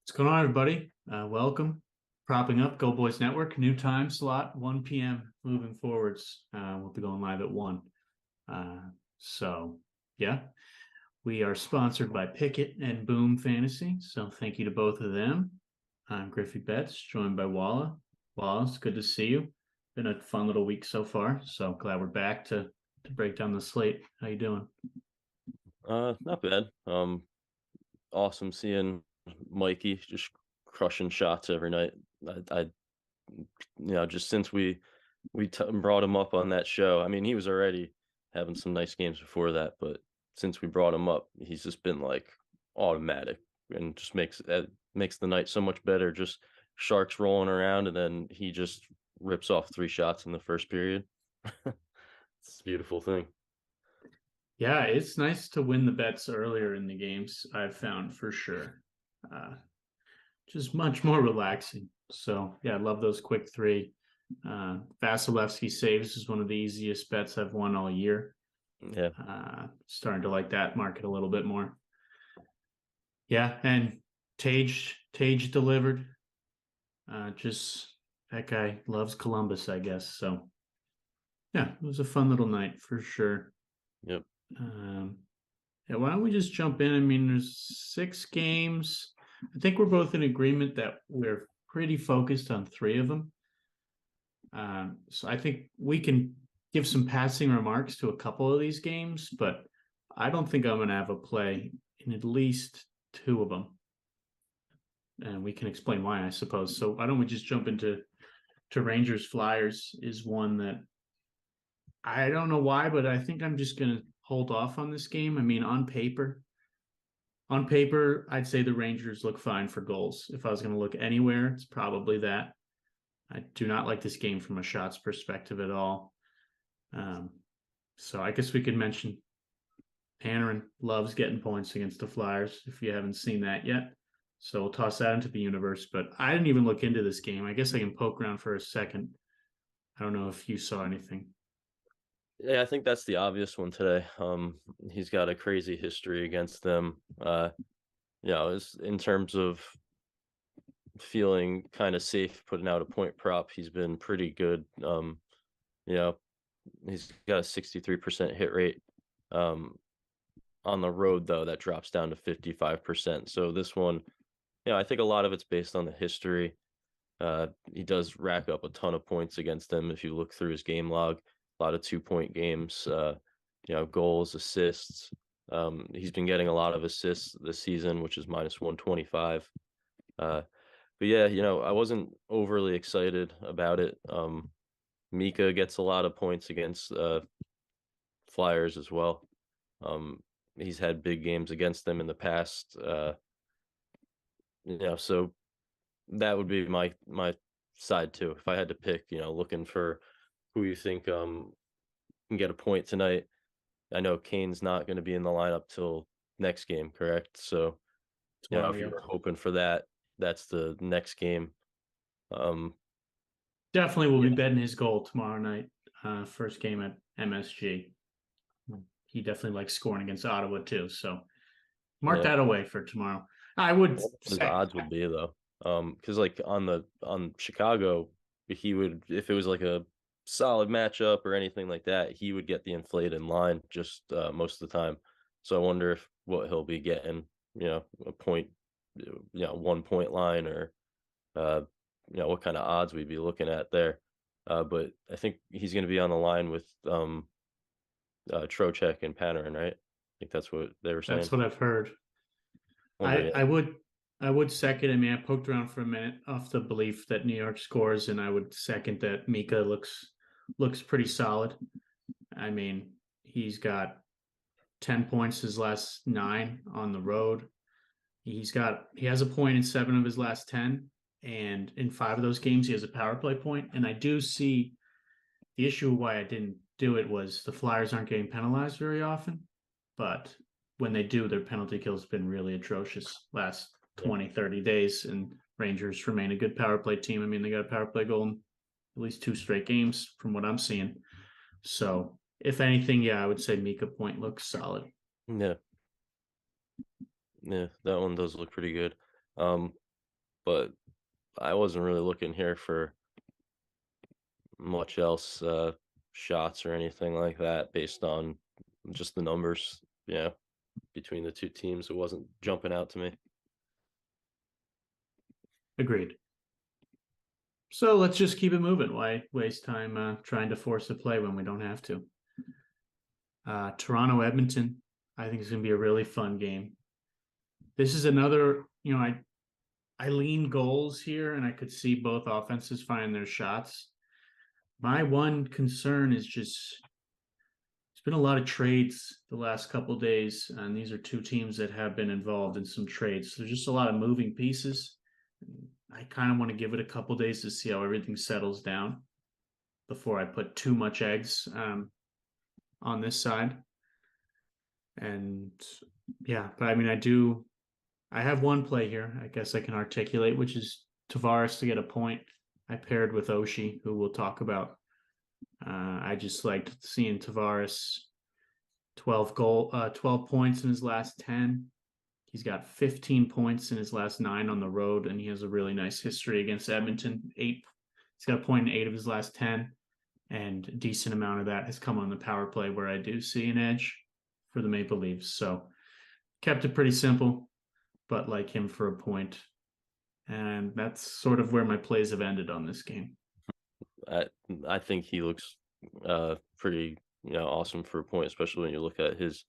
What's going on, everybody? Welcome. Propping up Go Boys Network. New time slot, 1 p.m. moving forwards. We'll be going live at 1. Yeah, we are sponsored by Pickett and Boom Fantasy. So thank you to both of them. I'm GriffyBets, joined by Walla. Walla, it's good to see you. Been a fun little week so far. So glad we're back to break down the slate. How you doing? Not bad. Awesome seeing Mikey just crushing shots every night. Just since we brought him up on that show. I mean, he was already having some nice games before that, but since we brought him up, he's just been like automatic and just makes the night so much better. Just sharks rolling around, and then he just rips off 3 shots in the first period. It's a beautiful thing. Yeah, it's nice to win the bets earlier in the games, I've found for sure. Uh, just much more relaxing. So, yeah, I love those quick three. Vasilevsky saves is one of the easiest bets I've won all year. Yeah. Starting to like that market a little bit more. Yeah, and Tage delivered. Just that guy loves Columbus, I guess. So, yeah, it was a fun little night for sure. Yep. Yeah, why don't we just jump in? I mean, there's 6 games. I think we're both in agreement that we're pretty focused on 3 of them. So I think we can give some passing remarks to a couple of these games, but I don't think I'm going to have a play in at least 2 of them. And we can explain why, I suppose. So why don't we just jump into Rangers Flyers is one that I don't know why, but I think I'm just going to hold off on this game. I mean, on paper, I'd say the Rangers look fine for goals. If I was going to look anywhere, it's probably that. I do not like this game from a shots perspective at all. So I guess we could mention Panarin loves getting points against the Flyers if you haven't seen that yet. So we'll toss that into the universe. But I didn't even look into this game. I guess I can poke around for a second. I don't know if you saw anything. Yeah, I think that's the obvious one today. He's got a crazy history against them. In terms of feeling kind of safe putting out a point prop, he's been pretty good. You know, he's got a 63% hit rate. On the road though, that drops down to 55%. So this one, I think a lot of it's based on the history. He does rack up a ton of points against them if you look through his game log. A lot of 2-point games, goals, assists. He's been getting a lot of assists this season, which is minus 125. But yeah, I wasn't overly excited about it. Mika gets a lot of points against Flyers as well. He's had big games against them in the past. So that would be my side too. If I had to pick, looking for who you think can get a point tonight. I know Kane's not going to be in the lineup till next game, correct? So, Tomorrow, if yeah. you're hoping for that, that's the next game. Definitely will Yeah, be betting his goal tomorrow night. First game at MSG. He definitely likes scoring against Ottawa too. So mark yeah. that away for tomorrow. I would What his say, odds would be though, because like on Chicago, he would, if it was like a solid matchup or anything like that, he would get the inflated line just most of the time. So I wonder if what he'll be getting, a point, 1 point line, or what kind of odds we'd be looking at there. But I think he's going to be on the line with Trocheck and Panarin, right? I think that's what they were that's saying. what I've heard. Wonder, I, yeah, I would I would second. I mean, I poked around for a minute off the belief that New York scores, and I would second that Mika looks pretty solid. I mean, he's got 10 points his last 9 on the road. He has a point in 7 of his last 10, and in 5 of those games he has a power play point. And I do see the issue why I didn't do it was the Flyers aren't getting penalized very often, but when they do, their penalty kill has been really atrocious last yeah. 20, 30 days, and Rangers remain a good power play team. I mean, they got a power play goal in at least 2 straight games from what I'm seeing. So if anything, yeah, I would say Mika point looks solid. Yeah. Yeah, that one does look pretty good. but I wasn't really looking here for much else, shots or anything like that based on just the numbers, between the two teams. It wasn't jumping out to me. Agreed. So let's just keep it moving. Why waste time trying to force a play when we don't have to? Toronto Edmonton, I think it's going to be a really fun game. This is another, I lean goals here, and I could see both offenses find their shots. My one concern is just there's been a lot of trades the last couple of days, and these are two teams that have been involved in some trades. So there's just a lot of moving pieces. I kind of want to give it a couple of days to see how everything settles down before I put too much eggs on this side. And yeah, but I mean, I have one play here, I guess I can articulate, which is Tavares to get a point. I paired with Oshie, who we'll talk about. I just liked seeing Tavares 12 points in his last 10. He's got 15 points in his last 9 on the road, and he has a really nice history against Edmonton. He's got a point in 8 of his last 10, and a decent amount of that has come on the power play, where I do see an edge for the Maple Leafs. So kept it pretty simple, but like him for a point. And that's sort of where my plays have ended on this game. I think he looks pretty awesome for a point, especially when you look at his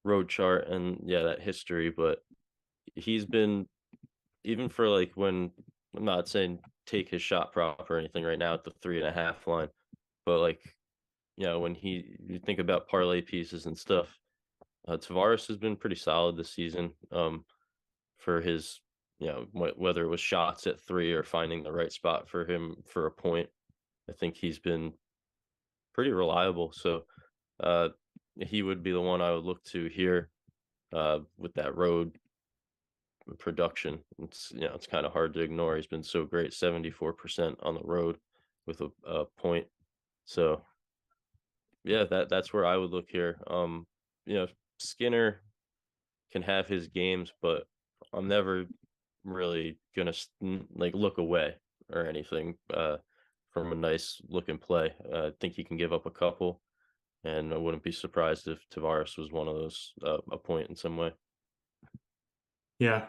road chart and that history. But he's been, even for like, when I'm not saying take his shot prop or anything right now at the 3.5 line, but like, when you think about parlay pieces and stuff, Tavares has been pretty solid this season, for his, whether it was shots at 3 or finding the right spot for him for a point. I think he's been pretty reliable. So he would be the one I would look to here, with that road production. It's kind of hard to ignore. He's been so great, 74% on the road with a point. So yeah, that's where I would look here. Skinner can have his games, but I'm never really gonna like look away or anything from a nice looking play. I think he can give up a couple, and I wouldn't be surprised if Tavares was one of those, a point in some way. Yeah.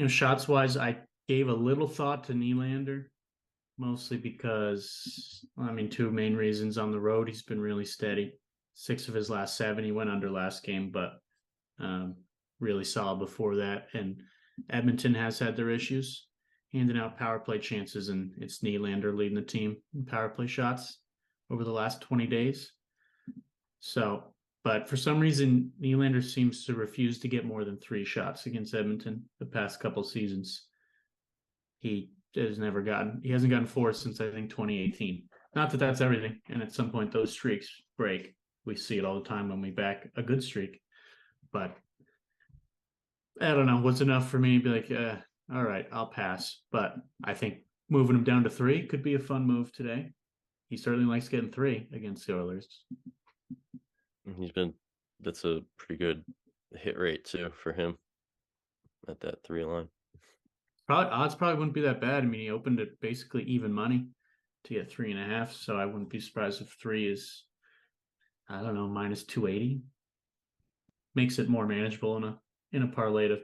Shots wise, I gave a little thought to Nylander, mostly because, I mean, two main reasons. On the road, he's been really steady. 6 of his last 7. He went under last game, but really solid before that. And Edmonton has had their issues handing out power play chances, and it's Nylander leading the team in power play shots over the last 20 days. So, but for some reason, Nylander seems to refuse to get more than 3 shots against Edmonton the past couple seasons. He hasn't gotten 4 since I think 2018. Not that that's everything. And at some point, those streaks break. We see it all the time when we back a good streak. But I don't know what's enough for me to be like, all right, I'll pass. But I think moving him down to 3 could be a fun move today. He certainly likes getting 3 against the Oilers. That's a pretty good hit rate too for him at that 3 line. Odds probably wouldn't be that bad. I mean, he opened it basically even money to get 3.5. So I wouldn't be surprised if 3 is, I don't know, minus 280. Makes it more manageable in a parlay to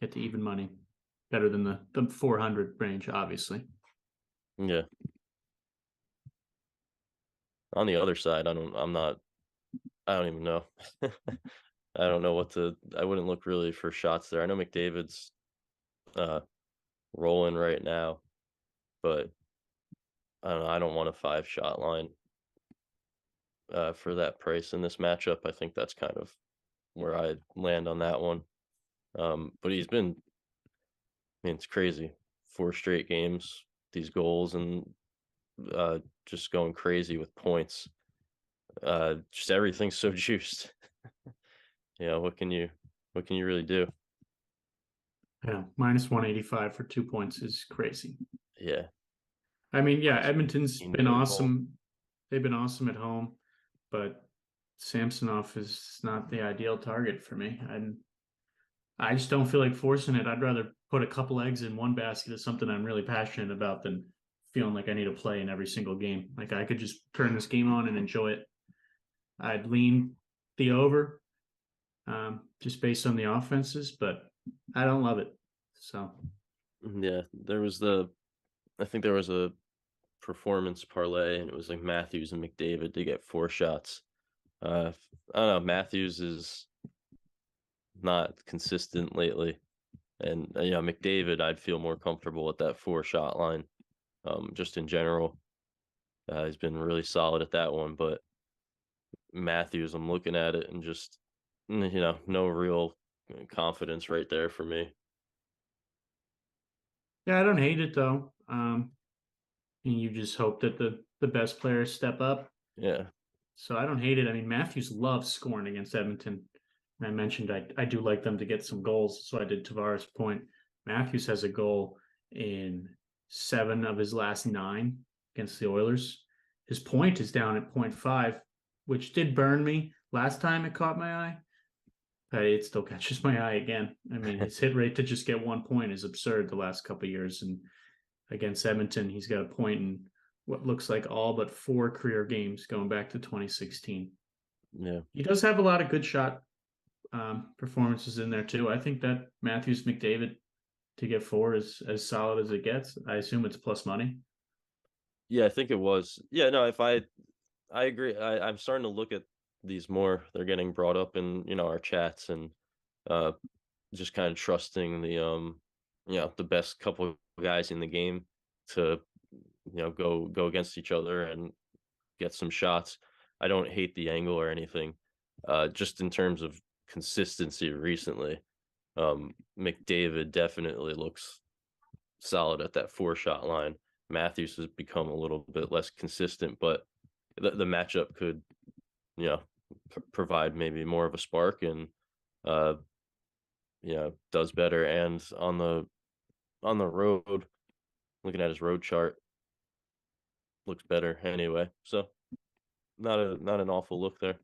get to even money. Better than the 400 range, obviously. Yeah. On the other side, I don't even know. I don't know I wouldn't look really for shots there. I know McDavid's rolling right now, but I don't know. I don't want a 5-shot line for that price in this matchup. I think that's kind of where I land on that one. But he's been, I mean, it's crazy. 4 straight games, these goals, and just going crazy with points. Just everything's so juiced. What can you really do? Yeah, minus 185 for 2 points is crazy. Yeah. I mean, yeah, Edmonton's been awesome. They've been awesome at home, but Samsonov is not the ideal target for me. I just don't feel like forcing it. I'd rather put a couple eggs in one basket of something I'm really passionate about than feeling like I need to play in every single game. Like I could just turn this game on and enjoy it. I'd lean the over, just based on the offenses, but I don't love it. So Yeah, I think there was a performance parlay, and it was like Matthews and McDavid to get 4 shots. I don't know. Matthews is not consistent lately, and McDavid, I'd feel more comfortable with that 4 shot line. Just in general, he's been really solid at that one. But Matthews, I'm looking at it and just no real confidence right there for me. yeah, I don't hate it though. And you just hope that the best players step up. Yeah, So I don't hate it. I mean, Matthews loves scoring against Edmonton. And I mentioned I do like them to get some goals. So I did Tavares' point. Matthews has a goal in 7 of his last 9 against the Oilers. His point is down at 0.5, which did burn me last time it caught my eye. But it still catches my eye again. I mean, his hit rate to just get 1 point is absurd the last couple of years. And against Edmonton, he's got a point in what looks like all but 4 career games going back to 2016. yeah. He does have a lot of good shot performances in there too. I think that Matthews McDavid to get 4 is as solid as it gets. I assume it's plus money. Yeah, I think it was. Yeah, no, if I agree. I'm starting to look at these more. They're getting brought up in, our chats, and uh just kind of trusting the best couple of guys in the game to, go against each other and get some shots. I don't hate the angle or anything. Just in terms of consistency recently, McDavid definitely looks solid at that 4 shot line. Matthews has become a little bit less consistent, but the matchup could, you know, provide maybe more of a spark, and uh, does better. And on the road, looking at his road chart, looks better anyway. So not an awful look there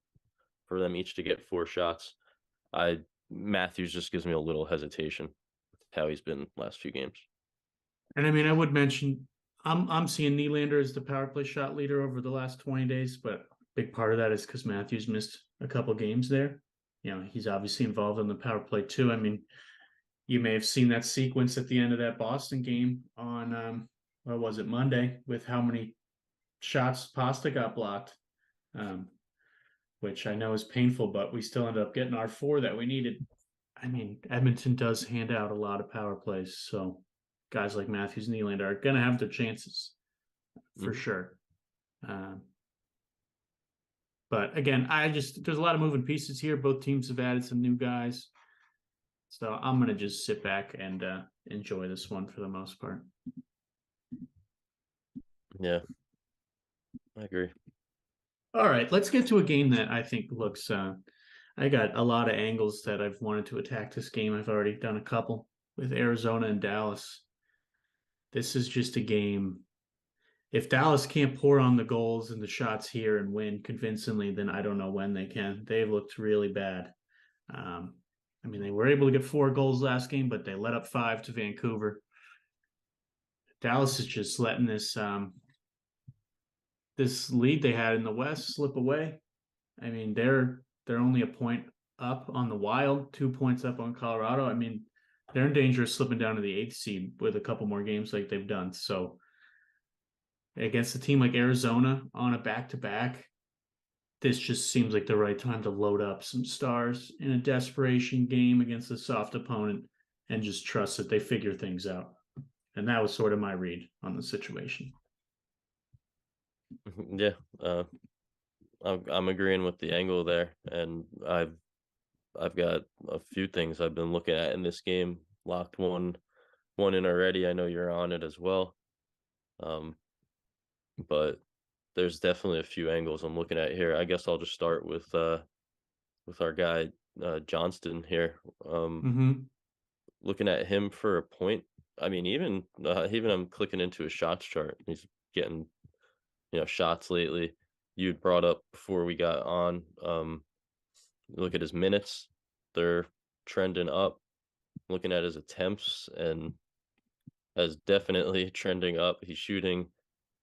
for them each to get 4 shots. I Matthews just gives me a little hesitation with how he's been last few games. And I mean, I would mention I'm seeing Nylander as the power play shot leader over the last 20 days, but a big part of that is because Matthews missed a couple games there. He's obviously involved in the power play too. I mean, you may have seen that sequence at the end of that Boston game on what was it, Monday, with how many shots Pasta got blocked, um, which I know is painful, but we still ended up getting our 4 that we needed. I mean, Edmonton does hand out a lot of power plays, so guys like Matthews and Nylander are going to have their chances for Mhm. sure. Um, but again, there's a lot of moving pieces here. Both teams have added some new guys, so I'm going to just sit back and enjoy this one for the most part. Yeah, I agree. All right, let's get to a game that I think looks. I got a lot of angles that I've wanted to attack this game. I've already done a couple with Arizona and Dallas. This is just a game. If Dallas can't pour on the goals and the shots here and win convincingly, then I don't know when they can. They've looked really bad. Um, I mean, they were able to get 4 goals last game, but they let up 5 to Vancouver. Dallas is just letting this lead they had in the West slip away. I mean, they're only a point up on the Wild, 2 points up on Colorado. I mean, they're in danger of slipping down to the 8th seed with a couple more games like they've done. So against a team like Arizona on a back-to-back, this just seems like the right time to load up some stars in a desperation game against a soft opponent and just trust that they figure things out. And that was sort of my read on the situation. Yeah, I'm agreeing with the angle there, and I've got a few things I've been looking at in this game. Locked one in already. I know you're on it as well. Um, but there's definitely a few angles I'm looking at here. I guess I'll just start with our guy Johnston here. Mm-hmm. Looking at him for a point. I mean, even I'm clicking into his shots chart. He's getting shots lately. You'd brought up before we got on. Look at his minutes; they're trending up. looking at his attempts and as definitely trending up. He's shooting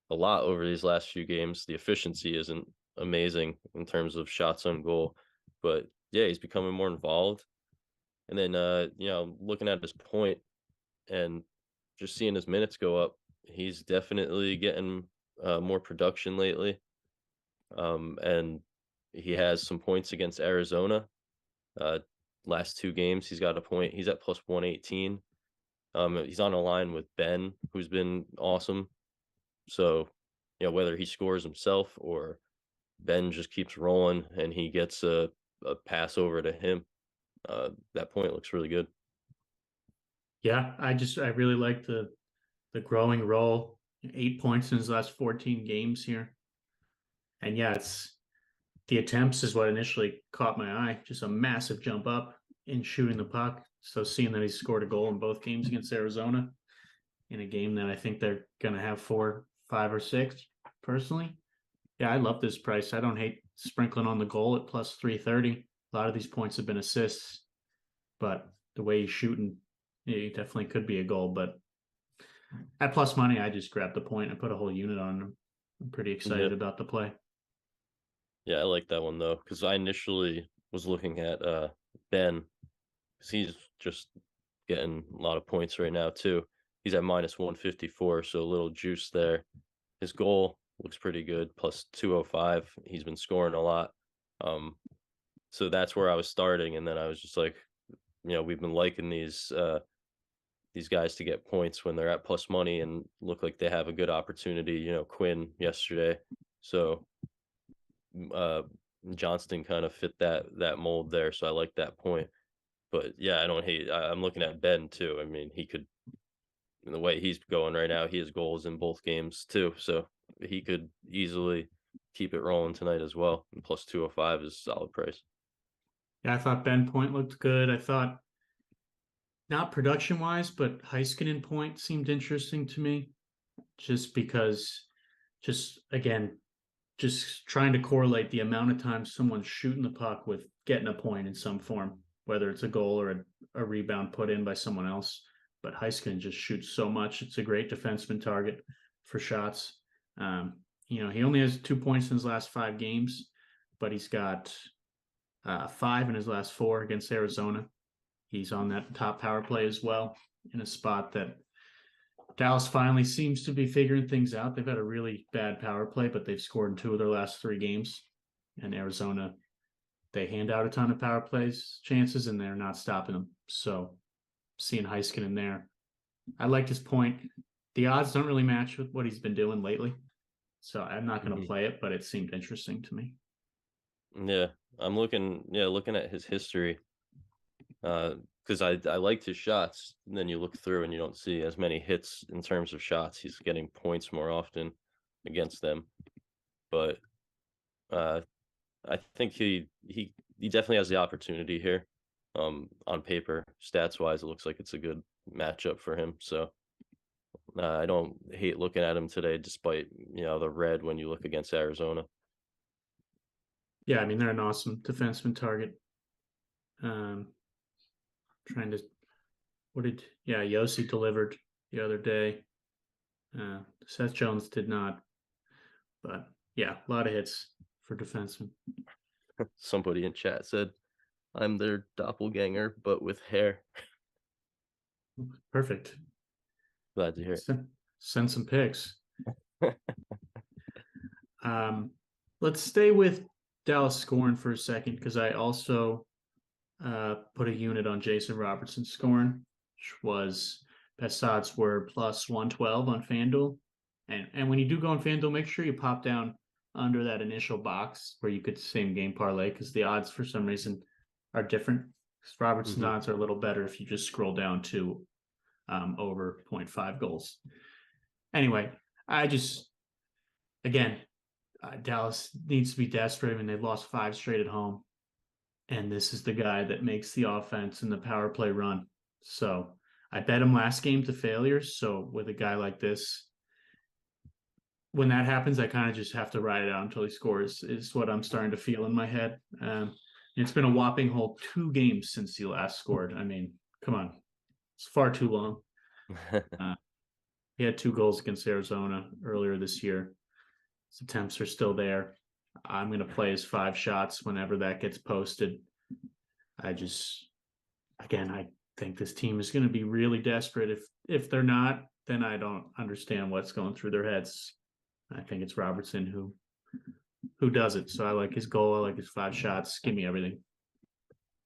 a lot over these last few games. The efficiency isn't amazing in terms of shots on goal, but yeah, he's becoming more involved. And then looking at his point and just seeing his minutes go up, he's definitely getting more production lately. And he has some points against Arizona. Uh, last two games, he's got a point. He's at plus 118. He's on a line with Ben, who's been awesome. So, whether he scores himself or Ben just keeps rolling and he gets a pass over to him, that point looks really good. Yeah, I really like the growing role. 8 points in his last 14 games here. And yeah, it's the attempts is what initially caught my eye. Just a massive jump up in shooting the puck. So seeing that he scored a goal in both games against Arizona in a game that I think they're going to have 4, 5, or 6 personally. Yeah, I love this price. I don't hate sprinkling on the goal at plus 330. A lot of these points have been assists, but the way he's shooting, he definitely could be a goal. But at plus money, I just grabbed the point and put a whole unit on him. I'm pretty Yeah, excited about the play. yeah, I like that one though because I initially was looking at Ben because he's just getting a lot of points right now too. He's at minus 154, so a little juice there. His goal looks pretty good, plus 205. He's been scoring a lot. Um, so that's where I was starting, and then I was just like, we've been liking these guys to get points when they're at plus money and look like they have a good opportunity. Quinn yesterday, so uh, Johnston kind of fit that mold there. So I like that point. But yeah, I don't hate. I'm looking at Ben too. I mean, he could, in the way he's going right now, he has goals in both games too. So he could easily keep it rolling tonight as well. And plus 205 is a solid price. Yeah, I thought Ben Point looked good. I thought not production wise, but Heiskanen Point seemed interesting to me just because, just again, just trying to correlate the amount of times someone's shooting the puck with getting a point in some form, whether it's a goal or a rebound put in by someone else. But Heiskanen just shoots so much. It's a great defenseman target for shots. He only has 2 points in his last 5 games, but he's got 5 in his last 4 against Arizona. He's on that top power play as well in a spot that Dallas finally seems to be figuring things out. They've had a really bad power play, but they've scored in 2 of their last 3 games. And Arizona, they hand out a ton of power plays chances, and they're not stopping them. So seeing Heiskanen there, I liked his point. The odds don't really match with what he's been doing lately, so I'm not going to Mhm. play it, but it seemed interesting to me. Yeah, I'm looking at his history. Because I liked his shots. And then you look through and you don't see as many hits in terms of shots. He's getting points more often against them. But uh, I think he definitely has the opportunity here. On paper, stats wise, it looks like it's a good matchup for him. So I don't hate looking at him today, despite the red when you look against Arizona. Yeah, I mean, they're an awesome defenseman target. Um, trying to, Yossi delivered the other day. Seth Jones did not, but yeah, a lot of hits for defensemen. Somebody in chat said, "I'm their doppelganger, but with hair." Perfect. Glad to hear Send some pics. it. Um, let's stay with Dallas scoring for a second because I also put a unit on Jason Robertson scoring, which was best odds were plus 112 on FanDuel. And when you do go on FanDuel, make sure you pop down under that initial box where you could same game parlay because the odds for some reason are different. Robertson's Mhm. odds are a little better if you just scroll down to over 0.5 goals. Anyway, I just, again, Dallas needs to be desperate. I mean, they've lost 5 straight at home. And this is the guy that makes the offense and the power play run. So I bet him last game to failures. So with a guy like this, when that happens, I kind of just have to ride it out until he scores, is what I'm starting to feel in my head. It's been a whopping whole 2 games since he last scored. I mean, come on. It's far too long. Uh, he had 2 goals against Arizona earlier this year. His attempts are still there. I'm going to play his 5 shots whenever that gets posted. I just, again, I think this team is going to be really desperate. If they're not, then I don't understand what's going through their heads. I think it's Robertson who does it. So I like his goal. I like his 5 shots. Give me everything.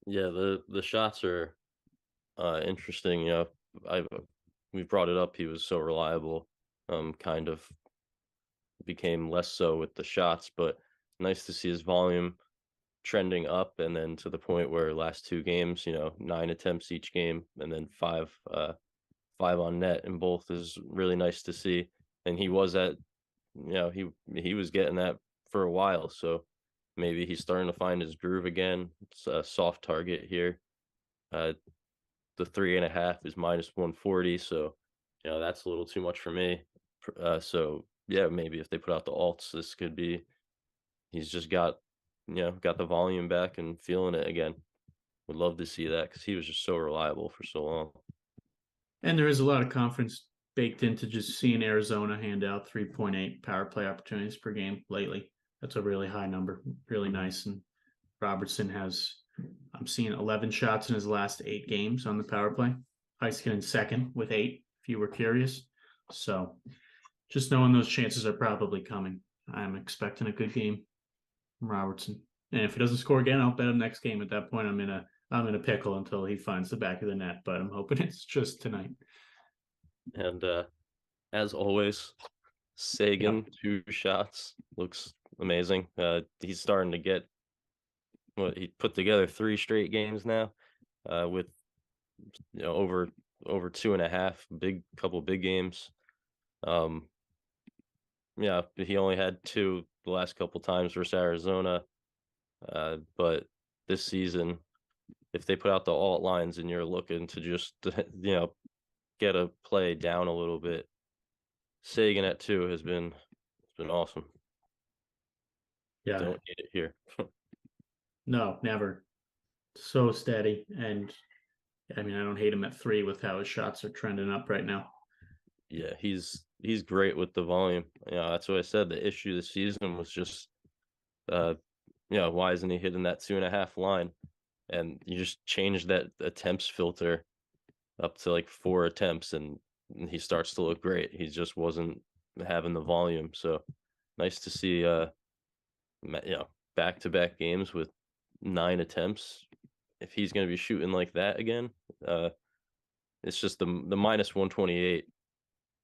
Yeah, the shots are interesting. I we brought it up. He was so reliable. Kind of became less so with the shots, but nice to see his volume trending up, and then to the point where last 2 games, 9 attempts each game, and then five on net in both is really nice to see. And he was at, he was getting that for a while, so maybe he's starting to find his groove again. It's a soft target here. Uh, the 3.5 is -140, so that's a little too much for me. So yeah, maybe if they put out the alts, this could be. He's just got the volume back and feeling it again. Would love to see that because he was just so reliable for so long. And there is a lot of confidence baked into just seeing Arizona hand out 3.8 power play opportunities per game lately. That's a really high number, really nice. And Robertson has, I'm seeing 11 shots in his last 8 games on the power play. Heiskanen second with 8, if you were curious. So just knowing those chances are probably coming. I'm expecting a good game from Robertson. And if he doesn't score again, I'll bet him next game. At that point, I'm in a pickle until he finds the back of the net. But I'm hoping it's just tonight. And as always, Yep. Sagan 2 shots looks amazing. He's starting to get what he put together 3 straight games now, with over 2.5 couple big games. Um, yeah, he only had 2 the last couple times versus Arizona, but this season, if they put out the alt lines and you're looking to just get a play down a little bit, Sagan at 2 has been awesome. Yeah. Don't need it here. No, never. So steady. And I mean, I don't hate him at 3 with how his shots are trending up right now. Yeah, he's great with the volume. That's what I said. The issue this season was just, uh, why isn't he hitting that 2.5 line? And you just change that attempts filter up to like 4 attempts, and he starts to look great. He just wasn't having the volume. So nice to see, back to back games with 9 attempts. If he's going to be shooting like that again, uh, it's just the -128.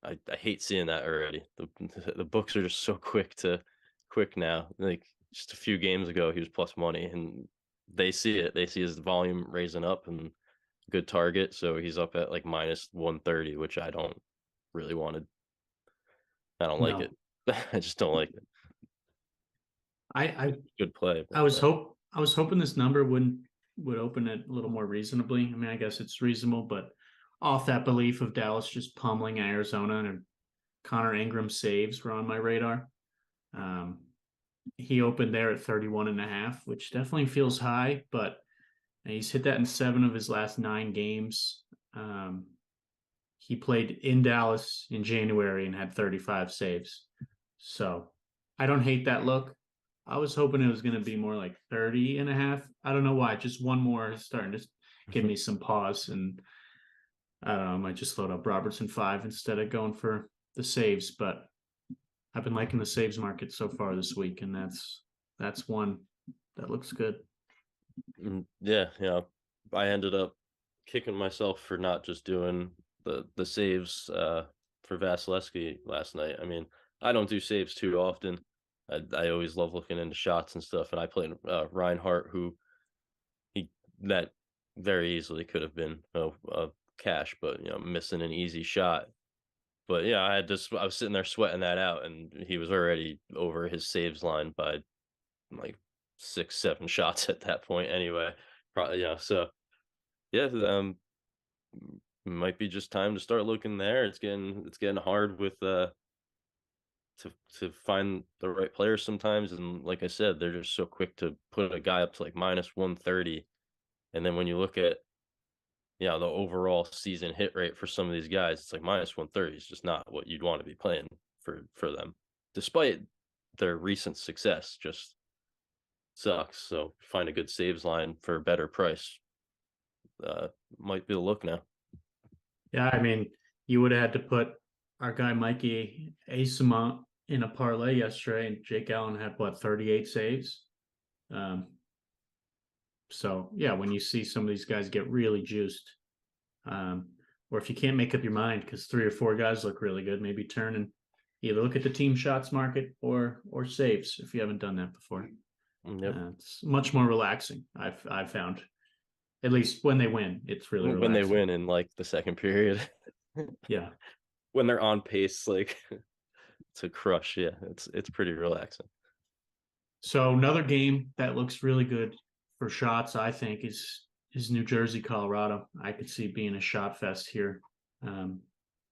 I hate seeing that already. The books are just so quick now. Like just a few games ago, he was plus money, and they see it. They see his volume raising up and good target, so he's up at like -130, which I don't really want to. I don't like it. No. I just don't like it. I Good, I good play, I but was hoping this number would open it a little more reasonably. I mean, I guess it's reasonable, but off that belief of Dallas just pummeling Arizona and Connor Ingram saves were on my radar. Um, he opened there at 31.5, which definitely feels high, but he's hit that in 7 of his last 9 games. He played in Dallas in January and had 35 saves. So I don't hate that look. I was hoping it was going to be more like 30.5. I don't know why. Just one more is starting to give me some pause. And I don't know. I might just load up Robertson 5 instead of going for the saves. But I've been liking the saves market so far this week. And that's one that looks good. yeah, I ended up kicking myself for not just doing the saves for Vasilevsky last night. I mean, I don't do saves too often. I always love looking into shots and stuff, and I played Reinhardt, who he that very easily could have been cash, but missing an easy shot. But yeah, I was sitting there sweating that out, and he was already over his saves line by like 6, 7 shots at that point anyway. Probably, so yeah, might be just time to start looking there. It's getting hard with to find the right players sometimes, and like I said, they're just so quick to put a guy up to like -130, and then when you look at the overall season hit rate for some of these guys, it's like -130 is just not what you'd want to be playing for them, despite their recent success. Just sucks. So find a good saves line for a better price. Might be the look now. Yeah, I mean, you would have had to put our guy Mikey Asuma in a parlay yesterday, and Jake Allen had what, 38 saves. Um, so yeah, when you see some of these guys get really juiced, or if you can't make up your mind because 3 or 4 guys look really good, maybe turn and either look at the team shots market or saves if you haven't done that before. Yep. It's much more relaxing. I've found, at least when they win, it's really When they relaxing. win in like the second period, Yeah. when they're on pace, like to crush, yeah, it's pretty relaxing. So another game that looks really good for shots, I think, is New Jersey, Colorado. I could see being a shot fest here. Um,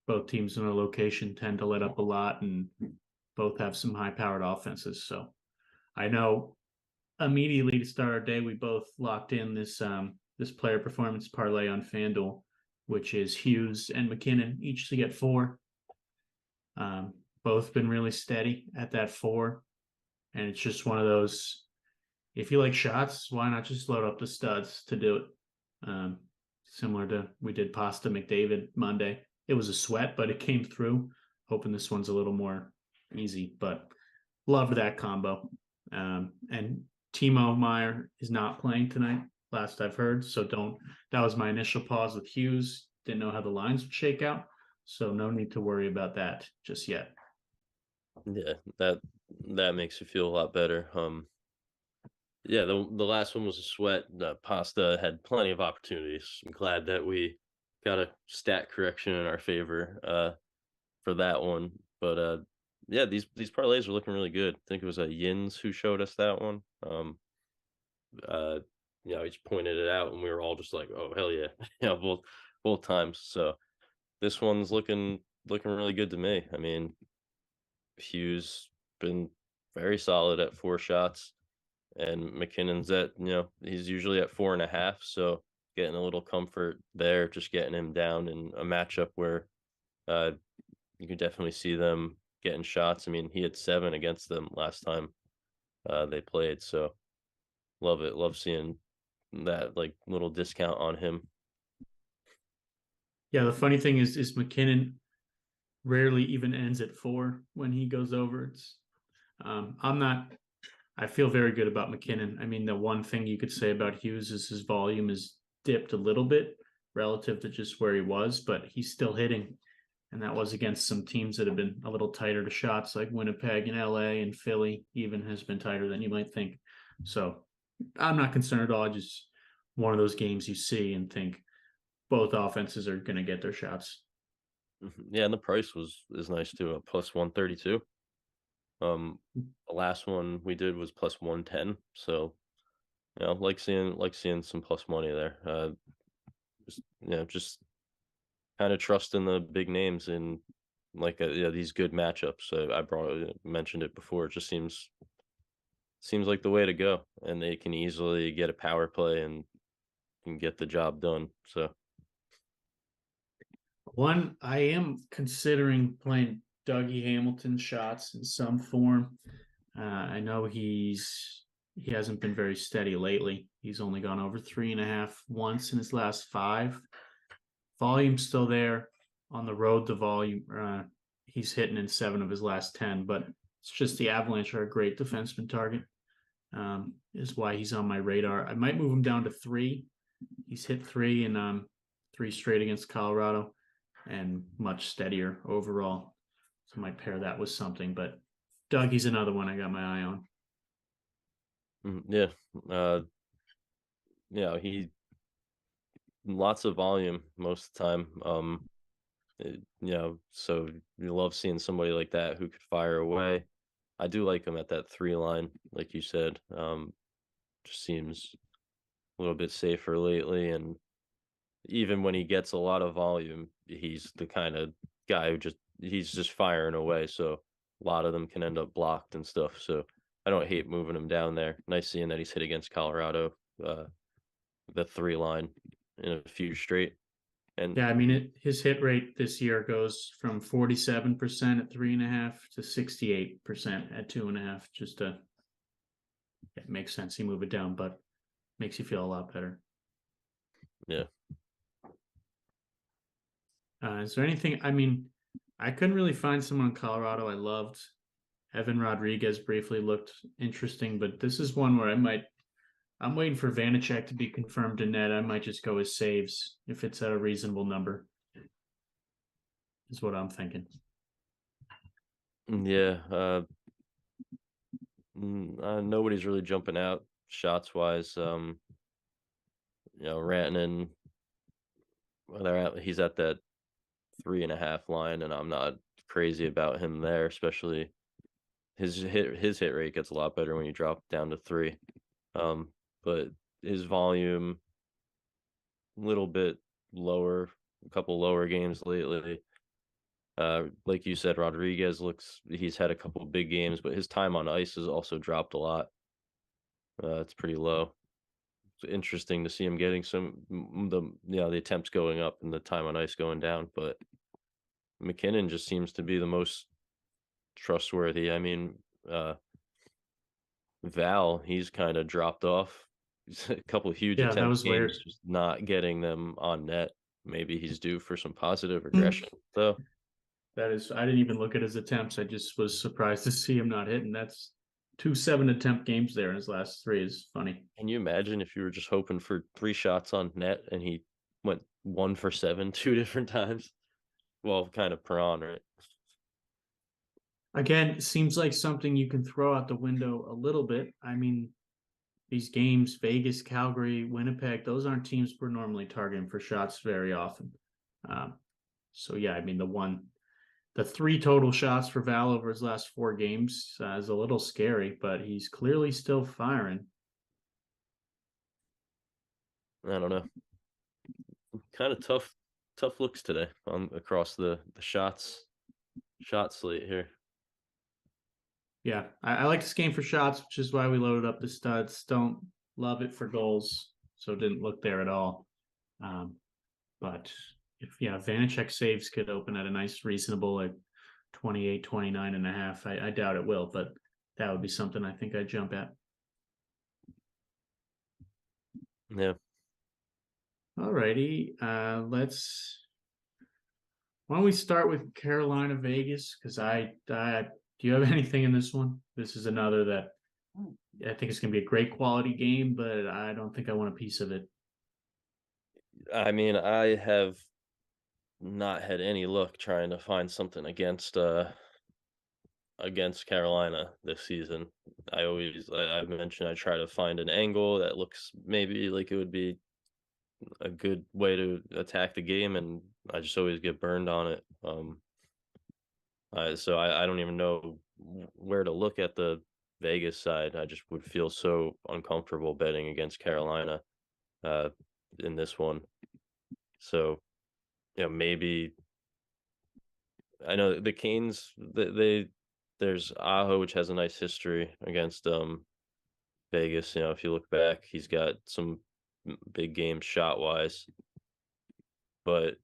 both teams in a location tend to let up a lot, and both have some high-powered offenses. So I know immediately to start our day, we both locked in this player performance parlay on FanDuel, which is Hughes and McKinnon each to get 4. Both been really steady at that 4. And it's just one of those, if you like shots, why not just load up the studs to do it? Similar to we did Pasta McDavid Monday. It was a sweat, but it came through. Hoping this one's a little more easy, but loved that combo. And Timo Meyer is not playing tonight, last I've heard. So that was my initial pause with Hughes. Didn't know how the lines would shake out. So no need to worry about that just yet. Yeah, that makes you feel a lot better. Yeah, the last one was a sweat. Pasta had plenty of opportunities. I'm glad that we got a stat correction in our favor for that one. But yeah, these parlays are looking really good. I think it was Yins who showed us that one. Uh, he just pointed it out, and we were all just like, "Oh hell yeah!" Both times. So this one's looking really good to me. I mean, Hughes been very solid at 4 shots, and McKinnon's at he's usually at 4.5. So getting a little comfort there, just getting him down in a matchup where uh, you can definitely see them getting shots. I mean, he had 7 against them last time they played. So love it. Love seeing that like little discount on him. Yeah, the funny thing is McKinnon rarely even ends at 4 when he goes over. I'm not. I feel very good about McKinnon. I mean, the one thing you could say about Hughes is his volume is dipped a little bit relative to just where he was, but he's still hitting. And that was against some teams that have been a little tighter to shots, like Winnipeg and LA and Philly, even has been tighter than you might think. So I'm not concerned at all. Just one of those games you see and think both offenses are going to get their shots. Yeah, and the price is nice too, a plus 132. The last one we did was plus 110. So like seeing some plus money there. Just kind of trust in the big names in like these good matchups. So I mentioned it before. It just seems like the way to go, and they can easily get a power play and can get the job done. So One, I am considering playing Dougie Hamilton shots in some form. I know he hasn't been very steady lately. He's only gone over 3.5 once in his last 5. Volume's still there on the road. The volume he's hitting in 7 of his last 10, but it's just the Avalanche are a great defenseman target. Is why he's on my radar. I might move him down to 3. He's hit 3 and 3 straight against Colorado, and much steadier overall. So I might pair that with something. But Dougie's another one I got my eye on. yeah, he lots of volume most of the time. So you love seeing somebody like that who could fire away. I do like him at that 3 line, like you said. Just seems a little bit safer lately, and even when he gets a lot of volume, he's the kind of guy who he's just firing away. So a lot of them can end up blocked and stuff. So I don't hate moving him down there. Nice seeing that he's hit against Colorado, the 3 line in a few straight. And Yeah, I mean, his hit rate this year goes from 47% at 3.5 to 68% at 2.5. It makes sense. You move it down, but makes you feel a lot better. yeah, Is there anything? I mean, I couldn't really find someone in Colorado I loved. Evan Rodriguez briefly looked interesting, but this is one where I'm waiting for Vanacek to be confirmed in net. I might just go as saves if it's at a reasonable number, is what I'm thinking. yeah. Nobody's really jumping out shots wise. Rantanen, he's at that 3.5 line, and I'm not crazy about him there, especially his hit rate gets a lot better when you drop down to 3. Um, but his volume a little bit lower, a couple lower games lately. Like you said, Rodriguez he's had a couple of big games, but his time on ice has also dropped a lot. It's pretty low. It's interesting to see him getting the attempts going up and the time on ice going down, but McKinnon just seems to be the most trustworthy. I mean, Val, he's kind of dropped off. He's a couple of huge Yeah, that attempt was games, weird. just not getting them on net. Maybe he's due for some positive regression, though. That is, I didn't even look at his attempts. I just was surprised to see him not hitting. That's 2 7 attempt games there in his last three is funny. Can you imagine if you were just hoping for 3 shots on net and he went 1 for 7 2 different times? Well, kind of per on, right? Again, it seems like something you can throw out the window a little bit. I mean, these games, Vegas, Calgary, Winnipeg, those aren't teams we're normally targeting for shots very often. Um, so yeah, I mean the 3 total shots for Val over his last 4 games is a little scary, but he's clearly still firing. I don't know. Kind of tough looks today on across the shot slate here. Yeah, I like this game for shots, which is why we loaded up the studs. Don't love it for goals, so didn't look there at all. Um, but if Vanacek saves could open at a nice reasonable like 28, 29.5. I doubt it will, but that would be something I think I'd jump at. Yeah. Alrighty, why don't we start with Carolina Vegas? Because do you have anything in this one? This is another that I think it's gonna be a great quality game, but I don't think I want a piece of it. I mean, I have not had any luck trying to find something against Carolina this season. I've mentioned I try to find an angle that looks maybe like it would be a good way to attack the game, and I just always get burned on it. So I don't even know where to look at the Vegas side. I just would feel so uncomfortable betting against Carolina uh, in this one. So maybe I know the Canes. There's Aho, which has a nice history against Vegas. If you look back, he's got some big games shot wise, but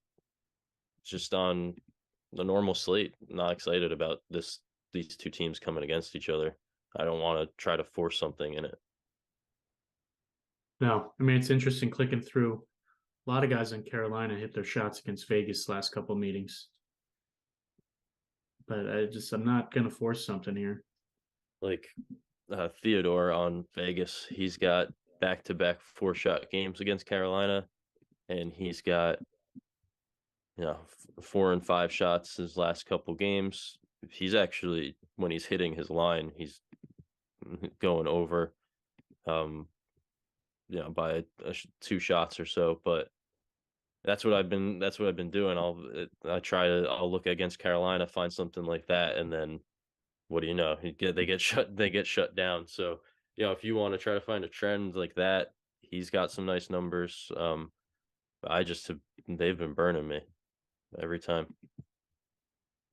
just on the normal slate, not excited about these two teams coming against each other. I don't want to try to force something in it. No, I mean it's interesting clicking through. A lot of guys in Carolina hit their shots against Vegas last couple meetings, but I'm not gonna force something here. Like Theodore on Vegas, he's got back-to-back 4-shot games against Carolina, and he's got 4 and 5 shots his last couple games. He's actually, when he's hitting his line, he's going over by 2 shots or so. But that's what I've been doing. I'll look against Carolina, find something like that, and then what do you know? They get shut down. So if you want to try to find a trend like that, he's got some nice numbers. They've been burning me every time.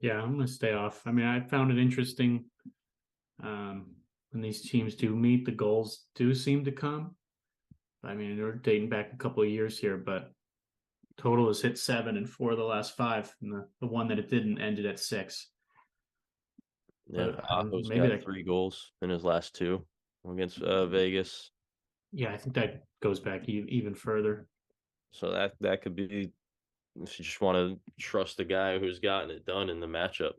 Yeah, I'm gonna stay off. I mean, I found it interesting when these teams do meet, the goals do seem to come. I mean, they're dating back a couple of years here, but Total has hit 7 in 4 of the last 5, and the one that it didn't ended at 6. Yeah, But I don't, Ajo's maybe got that, 3 goals in his last 2 against Vegas. yeah, I think that goes back even further. So that could be, if you just want to trust the guy who's gotten it done in the matchup.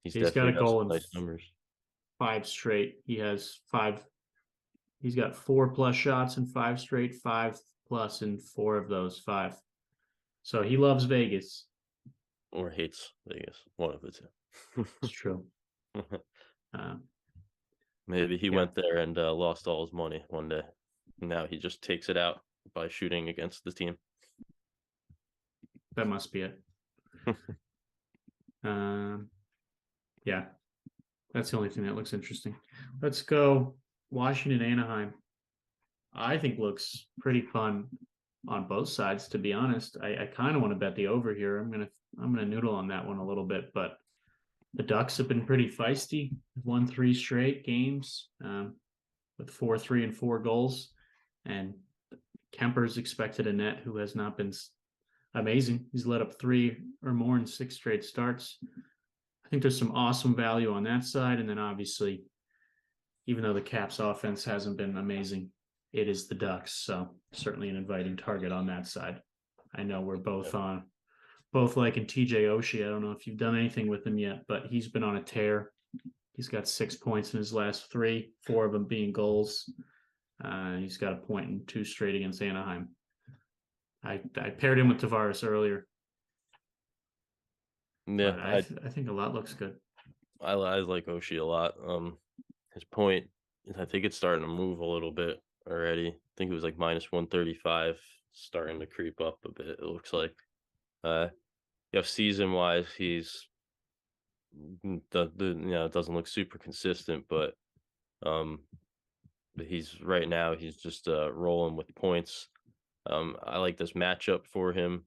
He's He's got definitely a got some goal in nice numbers. 5 straight. He has 5. He's got 4+ shots in 5 straight, 5+ in 4 of those 5. So he loves Vegas. Or hates Vegas, one of the It's true. two. Uh, Maybe he yeah, went there and lost all his money one day. Now he just takes it out by shooting against the team. that must be it. Um, yeah, that's the only thing that looks interesting. Let's go Washington Anaheim. I think looks pretty fun on both sides, to be honest. I kind of want to bet the over here. I'm gonna noodle on that one a little bit, but the Ducks have been pretty feisty. Won 3 straight games with 4-3 and 4 goals, and Kemper's expected a net, who has not been amazing. He's let up 3 or more in 6 straight starts. I think there's some awesome value on that side, and then obviously, even though the Caps offense hasn't been amazing, it is the Ducks, so certainly an inviting target on that side. I know we're both liking TJ Oshie. I don't know if you've done anything with him yet, but he's been on a tear. He's got 6 points in his last 3, 4 of them being goals. He's got a point in 2 straight against Anaheim. I paired him with Tavares earlier, Yeah, but I think a lot looks good. I like Oshie a lot. His point, I think it's starting to move a little bit already. I think it was like minus 135, starting to creep up a bit. It looks like. Uh, season wise, he's it doesn't look super consistent, but um, he's right now he's just rolling with points. I like this matchup for him.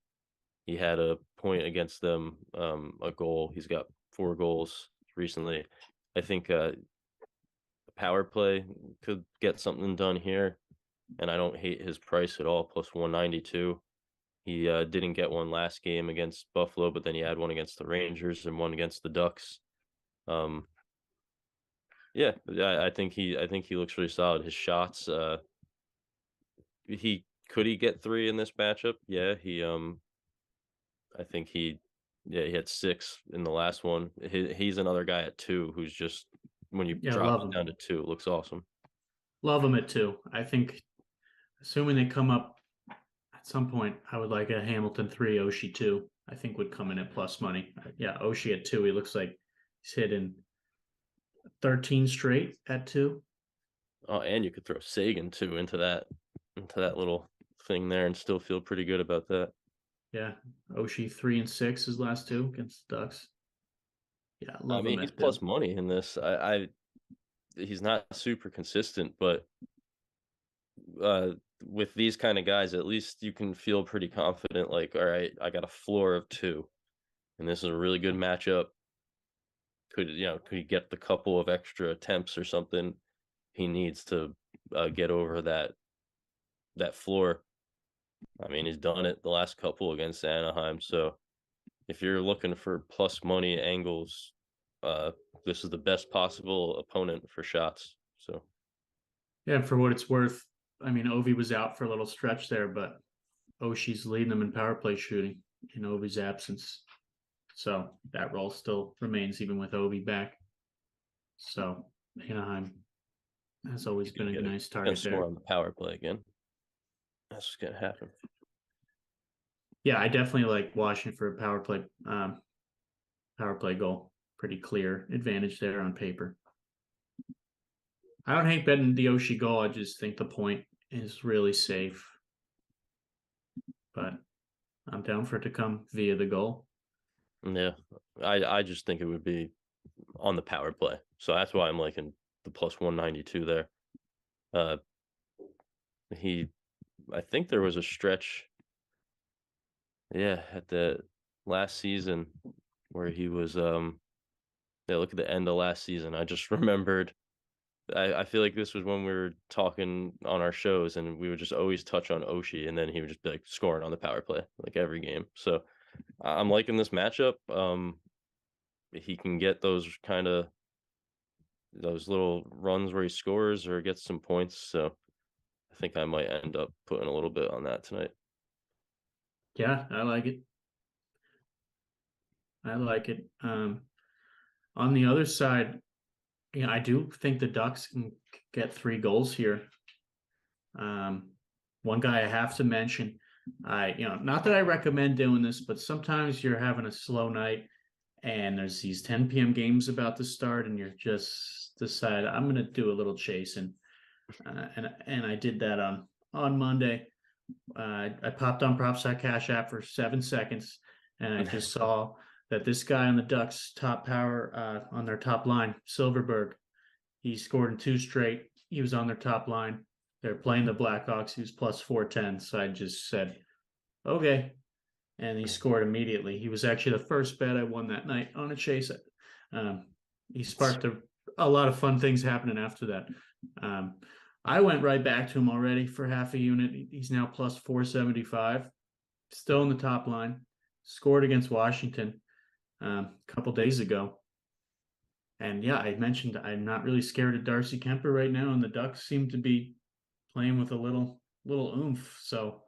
He had a point against them, a goal. He's got 4 goals recently. I think power play could get something done here, and I don't hate his price at all. Plus 192. He didn't get one last game against Buffalo, but then he had one against the Rangers and one against the Ducks. Um, yeah, I think he looks really solid. His shots, he get 3 in this matchup? Yeah, I think he had 6 in the last one. He's another guy at 2 who's just, when you Yeah, drop love it him. down to 2, it looks awesome. Love him at 2. I think, assuming they come up at some point, I would like a Hamilton 3, Oshie 2. I think would come in at plus money. Yeah, Oshie at 2. He looks like he's hitting 13 straight at 2. Oh, and you could throw Sagan too into that little thing there and still feel pretty good about that. Yeah, Oshie 3 and 6 his last 2 against the Ducks. Yeah, I love him mean, he's at plus 2. money in this. He's not super consistent, but uh, with these kind of guys, at least you can feel pretty confident. Like, all right, I got a floor of 2, and this is a really good matchup. Could he get the couple of extra attempts or something he needs to get over that floor? I mean, he's done it the last couple against Anaheim. So if you're looking for plus money angles, uh, this is the best possible opponent for shots. So Yeah, for what it's worth, I mean, Ovi was out for a little stretch there, but Oshie's leading them in power play shooting in Ovi's absence. So that role still remains even with Ovi back. So Anaheim has always been a nice gonna target score there. on the power play again. That's what's gonna happen. Yeah, I definitely like Washington for a power play goal. Pretty clear advantage there on paper. I don't hate betting the Oshie goal. I just think the point is really safe. But I'm down for it to come via the goal. Yeah, I just think it would be on the power play, so that's why I'm liking the plus 192 there. Uh, he, I think there was a stretch, yeah, at the last season where he was. Yeah, look at the end of last season. I just remembered I feel like this was when we were talking on our shows, and we would just always touch on Oshie, and then he would just be like scoring on the power play like every game. So I'm liking this matchup. He can get those kind of those little runs where he scores or gets some points. So I think I might end up putting a little bit on that tonight. Yeah, I like it. I like it. On the other side, yeah, I do think the Ducks can get 3 goals here. Um, One guy I have to mention, not that I recommend doing this, but sometimes you're having a slow night and there's these 10 p.m. games about to start, and you're just decide I'm going to do a little chasing, and I did that on Monday. I popped on PropSide Cash App for 7 seconds, and I just saw that this guy on the Ducks top power on their top line, Silverberg, he scored in 2 straight. He was on their top line. They're playing the Blackhawks. He was plus 410. So I just said, okay. And he scored immediately. He was actually the first bet I won that night on a chase. Um, he sparked a lot of fun things happening after that. I went right back to him already for half a unit. He's now plus 475, still in the top line. Scored against Washington a couple days ago. And yeah, I mentioned I'm not really scared of Darcy Kemper right now, and the Ducks seem to be playing with a little oomph. So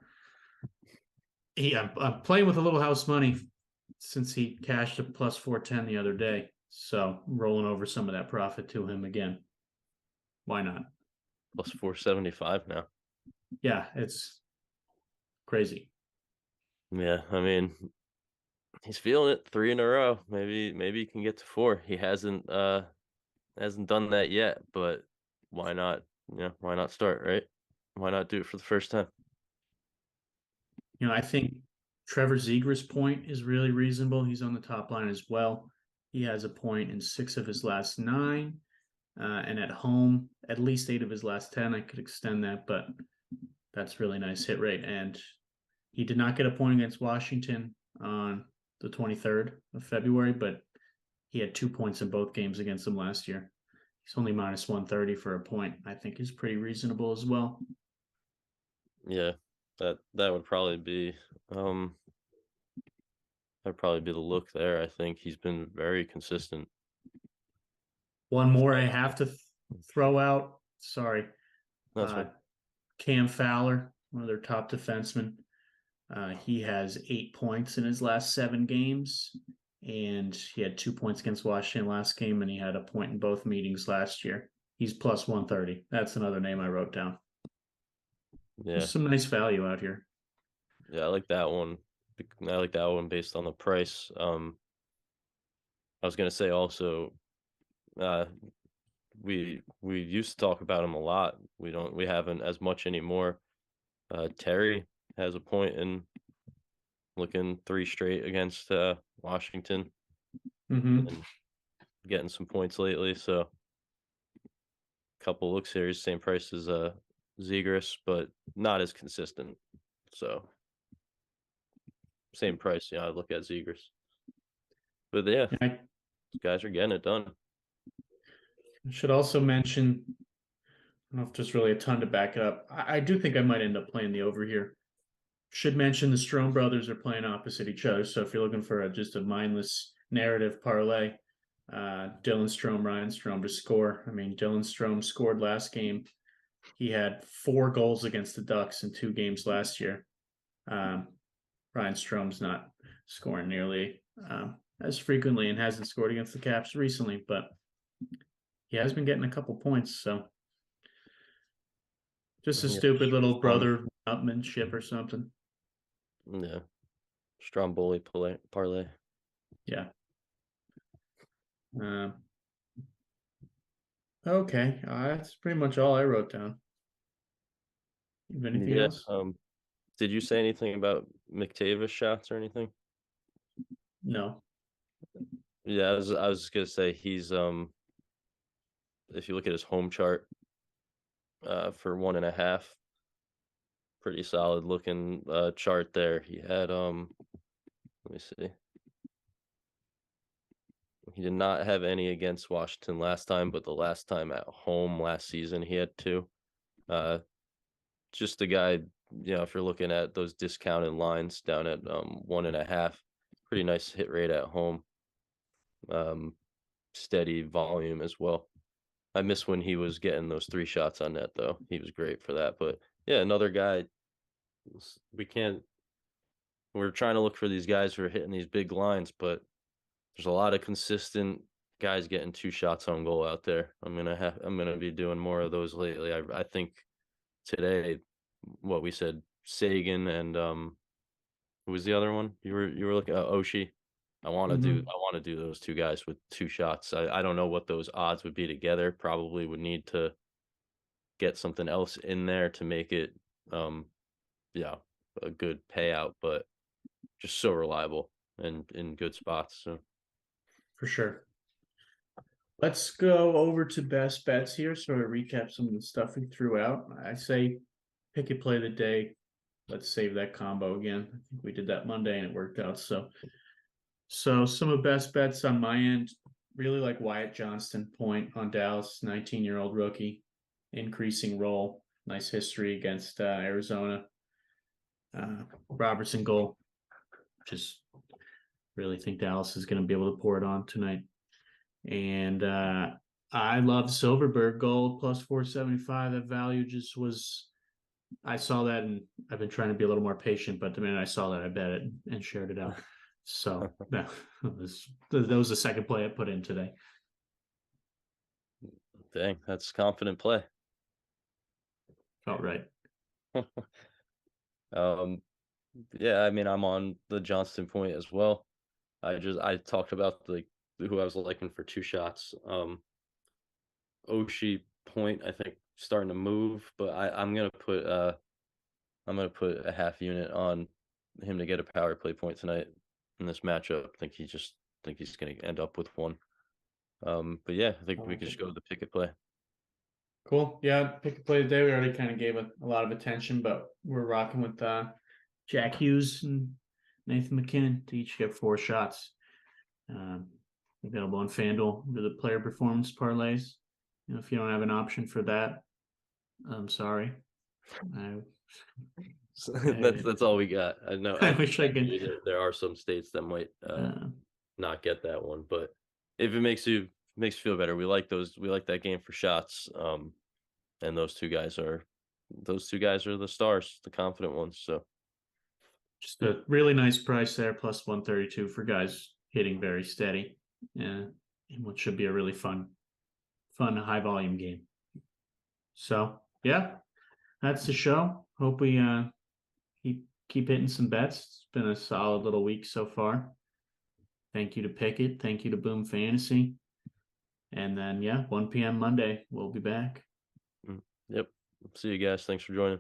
I'm playing with a little house money since he cashed a plus 410 the other day. So I'm rolling over some of that profit to him again. Why not? Plus 475 now. Yeah, it's crazy. Yeah, I mean, he's feeling it 3 in a row. Maybe he can get to 4. He hasn't done that yet, but why not? Yeah, why not start, right? Why not do it for the first time? I think Trevor Zegras' point is really reasonable. He's on the top line as well. He has a point in 6 of his last 9. And at home, at least 8 of his last 10. I could extend that, but that's really nice hit rate. And he did not get a point against Washington on the 23rd of February, but he had 2 points in both games against them last year. He's only minus 130 for a point. I think is pretty reasonable as well. Yeah, that would probably be that'd probably be the look there. I think he's been very consistent. One more I have to throw out. Sorry. That's Uh, fine. Cam Fowler, one of their top defensemen. He has 8 points in his last 7 games, and he had 2 points against Washington last game, and he had a point in both meetings last year. He's plus 130. That's another name I wrote down. Yeah, There's some nice value out here. yeah, I like that one. I like that one based on the price. I was gonna say also, uh, we used to talk about him a lot. We haven't as much anymore. Terry has a point in looking 3 straight against Washington Mm-hmm. and getting some points lately. So couple looks here, he's same price as Zegras, but not as consistent. So same price, I look at Zegras. But yeah, I guys are getting it done. should also mention, I don't know if there's really a ton to back it up. I do think I might end up playing the over here. Should mention the Strom brothers are playing opposite each other. So if you're looking for just a mindless narrative parlay, Dylan Strom, Ryan Strom to score. I mean, Dylan Strom scored last game. He had 4 goals against the Ducks in 2 games last year. Um, Ryan Strom's not scoring nearly as frequently and hasn't scored against the Caps recently, but he has been getting a couple points. So just a Yeah, stupid little Strom, brother upmanship or something. yeah, Stromboli parlay. Yeah. Okay. That's pretty much all I wrote down. You have anything Yeah. else? Did you say anything about McTavish shots or anything? No. Yeah, I was just gonna say he's if you look at his home chart, for 1.5, pretty solid looking chart there. He had let me see. He did not have any against Washington last time, but the last time at home last season, he had 2. Uh, just a guy, if you're looking at those discounted lines down at 1.5, pretty nice hit rate at home. Um, Steady volume as well. I miss when he was getting those 3 shots on net, though. He was great for that. But yeah, another guy. We can't. We're trying to look for these guys who are hitting these big lines, but there's a lot of consistent guys getting 2 shots on goal out there. I'm gonna be doing more of those lately. I think today, what we said, Sagan and who was the other one? You were looking at Oshie. Mhm. I want to do those 2 guys with 2 shots. I don't know what those odds would be together. Probably would need to get something else in there to make it um yeah, a good payout, but just so reliable and in good spots. So For sure. Let's go over to best bets here. So to recap some of the stuff we threw out. I say pick a play of the day. Let's save that combo again. I think we did that Monday and it worked out. So some of best bets on my end, really like Wyatt Johnston point on Dallas, 19-year-old rookie, increasing role, nice history against Arizona. Robertson goal, just really think Dallas is going to be able to pour it on tonight. And I love Silverberg gold plus 475. That value just was. I saw that, and I've been trying to be a little more patient. But the minute I saw that, I bet it and shared it out. So that was the second play I put in today. dang, that's confident play. Felt right. um yeah, I mean, I'm on the Johnston point as well. I talked about who I was liking for 2 shots. Oshie point, I think, starting to move, but I'm gonna put a half unit on him to get a power play point tonight in this matchup. Think he's gonna end up with one. But yeah, I think we could just go with the picket play. Cool. Yeah, pick a play today. We already kind of gave it a lot of attention, but we're rocking with Jack Hughes and Nathan McKinnon to each get 4 shots. Um, Available on FanDuel under the player performance parlays. If you don't have an option for that, I'm sorry. I, That's all we got. I know. I wish I could. There are some states that might Uh, not get that one, but if it makes you feel better, we like those. We like that game for shots. And those two guys are the stars, the confident ones. So just a really nice price there, plus 132 for guys hitting very steady. In what should be a really fun high volume game. So yeah, that's the show. Hope we keep hitting some bets. It's been a solid little week so far. Thank you to Pickett. Thank you to Boom Fantasy. And then 1 p.m. Monday, we'll be back. yep. See you guys. Thanks for joining.